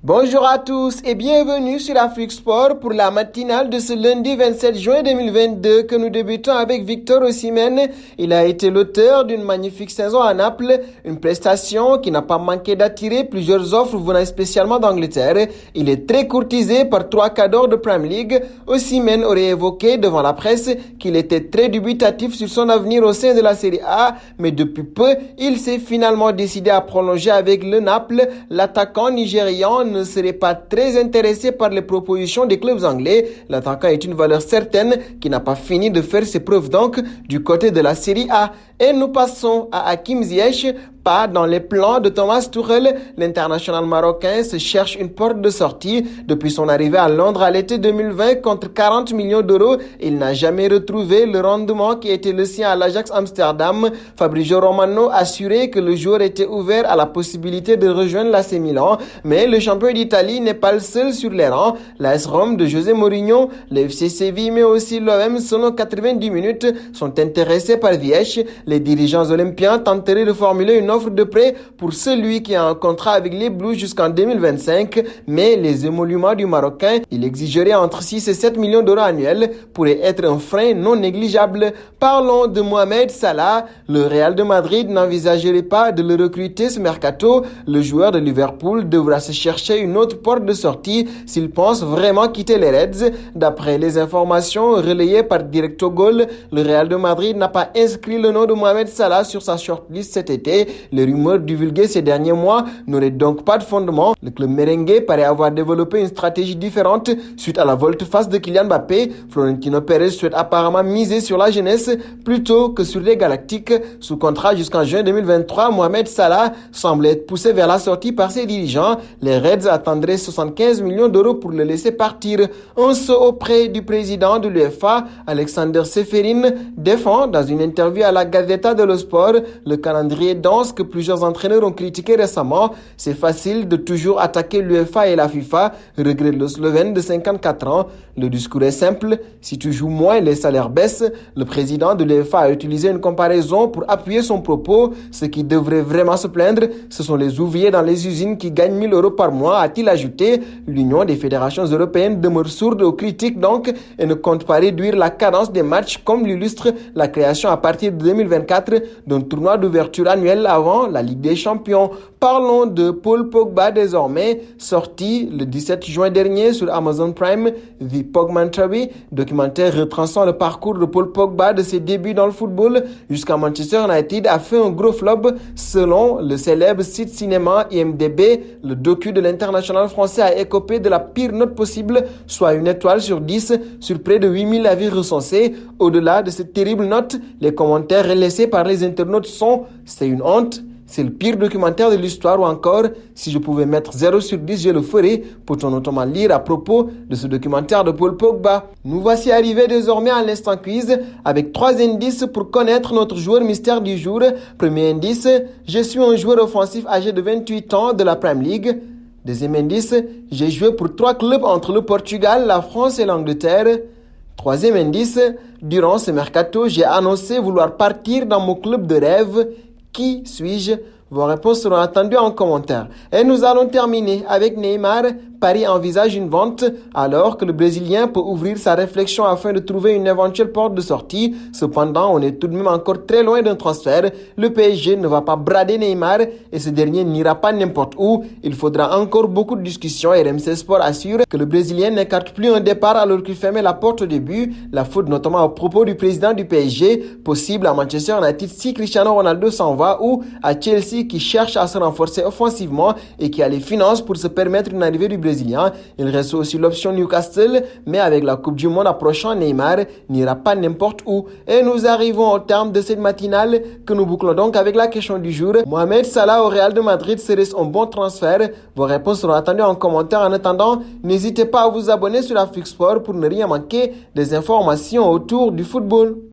Bonjour à tous et bienvenue sur Afrique Sport pour la matinale de ce lundi 27 juin 2022 que nous débutons avec Victor Osimhen. Il a été l'auteur d'une magnifique saison à Naples, une prestation qui n'a pas manqué d'attirer plusieurs offres venant spécialement d'Angleterre. Il est très courtisé par 3 cadors de Premier League. Osimhen aurait évoqué devant la presse qu'il était très dubitatif sur son avenir au sein de la Série A, mais depuis peu, il s'est finalement décidé à prolonger avec le Naples. L'attaquant nigérian ne serait pas très intéressé par les propositions des clubs anglais. L'attaquant est une valeur certaine qui n'a pas fini de faire ses preuves donc du côté de la Série A. Et nous passons à Hakim Ziyech. Pas dans les plans de Thomas Tuchel, l'international marocain se cherche une porte de sortie. Depuis son arrivée à Londres à l'été 2020 contre 40 millions d'euros, il n'a jamais retrouvé le rendement qui était le sien à l'Ajax Amsterdam. Fabrizio Romano a assuré que le joueur était ouvert à la possibilité de rejoindre l'AC Milan, mais le champion d'Italie n'est pas le seul sur les rangs. L'AS Rome de José Mourinho, le FC Séville mais aussi l'OM selon 90 minutes sont intéressés par Ziyech. Les dirigeants olympiens tenteraient de formuler une offre de prêt pour celui qui a un contrat avec les Blues jusqu'en 2025, mais les émoluments du Marocain, il exigerait entre 6 et 7 millions d'euros annuels, pourrait être un frein non négligeable. Parlons de Mohamed Salah. Le Real de Madrid n'envisagerait pas de le recruter ce mercato. Le joueur de Liverpool devra se chercher une autre porte de sortie s'il pense vraiment quitter les Reds. D'après les informations relayées par Directo Goal, le Real de Madrid n'a pas inscrit le nom de Mohamed Salah sur sa shortlist cet été. Les rumeurs divulguées ces derniers mois n'auraient donc pas de fondement. Le club merengue paraît avoir développé une stratégie différente suite à la volte-face de Kylian Mbappé. Florentino Pérez souhaite apparemment miser sur la jeunesse plutôt que sur les Galactiques. Sous contrat jusqu'en juin 2023, Mohamed Salah semble être poussé vers la sortie par ses dirigeants. Les Reds attendraient 75 millions d'euros pour le laisser partir. Un saut auprès du président de l'UEFA, Alexander Seferin, défend dans une interview à la Gazzetta dello Sport le calendrier dense que plusieurs entraîneurs ont critiqué récemment. C'est facile de toujours attaquer l'UEFA et la FIFA, regrette le Slovène de 54 ans. Le discours est simple, si tu joues moins, les salaires baissent. Le président de l'UEFA a utilisé une comparaison pour appuyer son propos. Ceux qui devraient vraiment se plaindre, ce sont les ouvriers dans les usines qui gagnent 1000 euros par mois, a-t-il ajouté. L'Union des fédérations européennes demeure sourde aux critiques donc et ne compte pas réduire la cadence des matchs comme l'illustre la création à partir de 2024 d'un tournoi d'ouverture annuel avant la Ligue des Champions. Parlons de Paul Pogba désormais, sorti le 17 juin dernier sur Amazon Prime, The Pogmantary, documentaire retraçant le parcours de Paul Pogba de ses débuts dans le football jusqu'à Manchester United, a fait un gros flop selon le célèbre site cinéma IMDb. Le docu de l'international français a écopé de la pire note possible, soit une étoile sur 10 sur près de 8000 avis recensés. Au-delà de cette terrible note, les commentaires laissés par les internautes sont « c'est une honte ». C'est le pire documentaire de l'histoire ou encore, si je pouvais mettre 0 sur 10, je le ferais, peut-on notamment lire à propos de ce documentaire de Paul Pogba. Nous voici arrivés désormais à l'instant quiz avec 3 indices pour connaître notre joueur mystère du jour. Premier indice, je suis un joueur offensif âgé de 28 ans de la Premier League. Deuxième indice, j'ai joué pour 3 clubs entre le Portugal, la France et l'Angleterre. Troisième indice, durant ce mercato, j'ai annoncé vouloir partir dans mon club de rêve. Qui suis-je? Vos réponses seront attendues en commentaire. Et nous allons terminer avec Neymar. Paris envisage une vente alors que le Brésilien peut ouvrir sa réflexion afin de trouver une éventuelle porte de sortie. Cependant, on est tout de même encore très loin d'un transfert. Le PSG ne va pas brader Neymar et ce dernier n'ira pas n'importe où. Il faudra encore beaucoup de discussions. RMC Sport assure que le Brésilien n'écarte plus un départ alors qu'il fermait la porte au début. La faute notamment à propos du président du PSG, possible à Manchester United si Cristiano Ronaldo s'en va ou à Chelsea qui cherche à se renforcer offensivement et qui a les finances pour se permettre une arrivée du Brésilien. Il reste aussi l'option Newcastle, mais avec la Coupe du Monde approchant, Neymar n'ira pas n'importe où. Et nous arrivons au terme de cette matinale que nous bouclons donc avec la question du jour. Mohamed Salah au Real de Madrid serait un bon transfert? Vos réponses seront attendues en commentaire. En attendant, n'hésitez pas à vous abonner sur Afrique Sport pour ne rien manquer des informations autour du football.